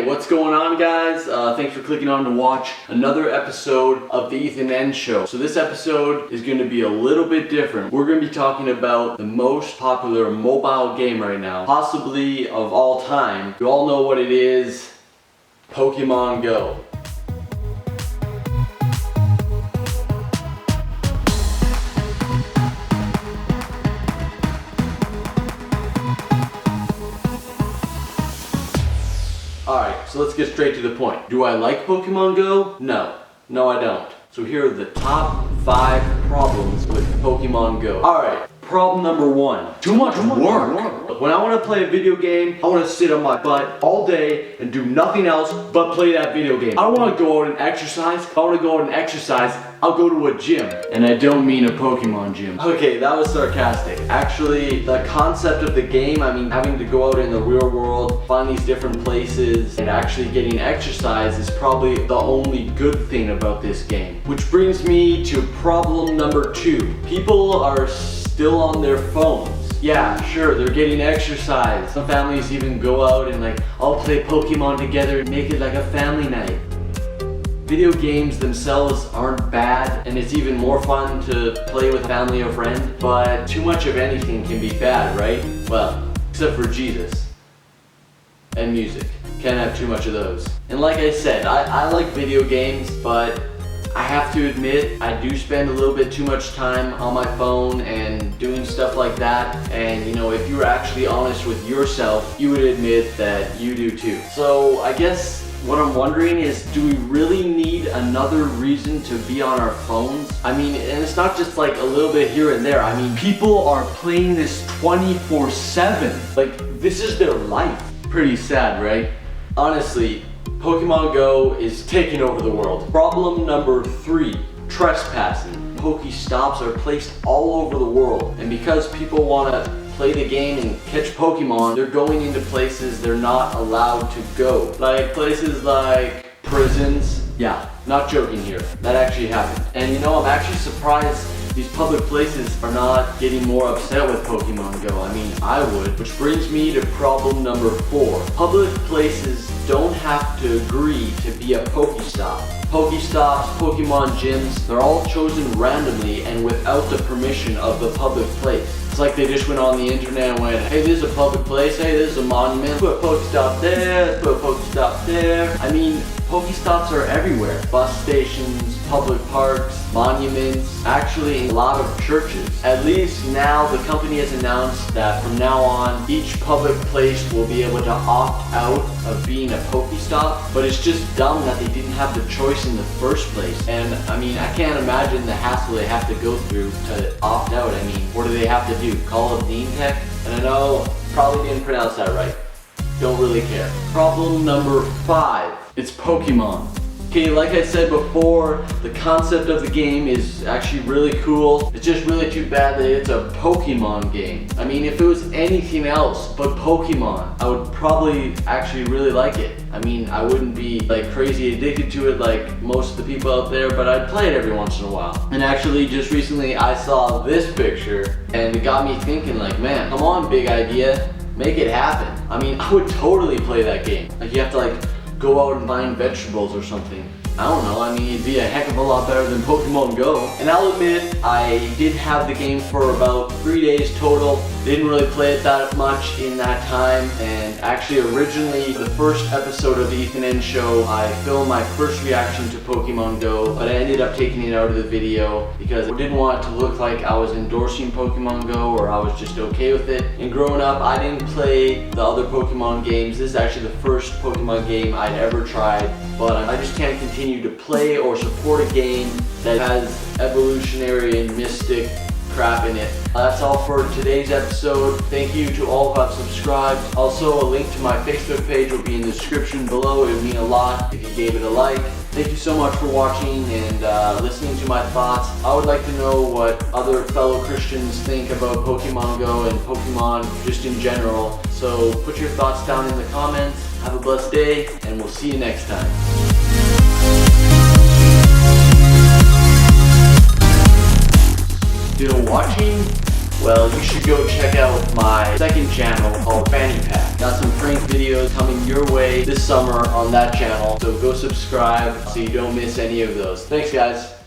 What's going on, guys? Thanks for clicking on to watch another episode of the Ethan N Show. So this episode is going to be a little bit different. We're going to be talking about the most popular mobile game right now, possibly of all time. You all know what it is, Pokémon Go. Alright, so let's get straight to the point. Do I like Pokemon Go? No. No, I don't. So here are the top 5 problems with Pokemon Go. Alright, problem number 1. Too much work. When I want to play a video game, I want to sit on my butt all day and do nothing else but play that video game. I don't want to go out and exercise. If I want to go out and exercise, I'll go to a gym. And I don't mean a Pokemon gym. Okay, that was sarcastic. Actually, the concept of the game, having to go out in the real world, find these different places, and actually getting exercise is probably the only good thing about this game. Which brings me to problem number 2. People are still on their phones. Yeah, sure, they're getting exercise. Some families even go out and all play Pokemon together and make it like a family night. Video games themselves aren't bad, and it's even more fun to play with family or friends, but too much of anything can be bad, right? Well, except for Jesus. And music. Can't have too much of those. And like I said, I like video games, but I have to admit, I do spend a little bit too much time on my phone and doing stuff like that. And if you were actually honest with yourself, you would admit that you do too. So I guess what I'm wondering is, do we really need another reason to be on our phones? And it's not just a little bit here and there. People are playing this 24/7. This is their life. Pretty sad, right? Honestly, Pokemon Go is taking over the world. Problem number 3, trespassing. Pokestops are placed all over the world, and because people want to play the game and catch Pokemon, they're going into places they're not allowed to go. Places like prisons. Yeah, not joking here. That actually happened. And I'm actually surprised these public places are not getting more upset with Pokemon Go. I would. Which brings me to problem number 4. Public places don't have to agree to be a Pokestop. Pokestops, Pokemon gyms, they're all chosen randomly and without the permission of the public place. It's like they just went on the internet and went, hey, this is a public place, hey, this is a monument, put a Pokestop there, put a Pokestop there. Pokestops are everywhere. Bus stations, public parks, monuments, actually a lot of churches. At least now the company has announced that from now on, each public place will be able to opt out of being a Pokestop, but it's just dumb that they didn't have the choice in the first place. And I can't imagine the hassle they have to go through to opt out. What do they have to do? Call up Dean Tech? And I know, probably didn't pronounce that right. Don't really care. Problem number 5. It's Pokemon. Okay, like I said before, the concept of the game is actually really cool. It's just really too bad that it's a Pokemon game. If it was anything else but Pokemon, I would probably actually really like it. I wouldn't be crazy addicted to it like most of the people out there, but I'd play it every once in a while. And actually, just recently I saw this picture and it got me thinking man, come on, big idea, make it happen. I would totally play that game. You have to go out and find vegetables or something. I don't know, it'd be a heck of a lot better than Pokemon Go. And I'll admit, I did have the game for about 3 days total. Didn't really play it that much in that time. And actually, originally, the first episode of the Ethan N Show, I filmed my first reaction to Pokemon Go, but I ended up taking it out of the video because I didn't want it to look like I was endorsing Pokemon Go or I was just okay with it. And growing up, I didn't play the other Pokemon games. This is actually the first Pokemon game I'd ever tried, but I just can't continue to play or support a game that has evolutionary and mystic crap in it. That's all for today's episode. Thank you to all who have subscribed. Also, a link to my Facebook page will be in the description below. It would mean a lot if you gave it a like. Thank you so much for watching and listening to my thoughts. I would like to know what other fellow Christians think about Pokemon Go and Pokemon just in general. So put your thoughts down in the comments. Have a blessed day, and we'll see you next time. Still watching? Well, you should go check out my second channel called Fanny Pack. Got some prank videos coming your way this summer on that channel, so go subscribe so you don't miss any of those. Thanks, guys.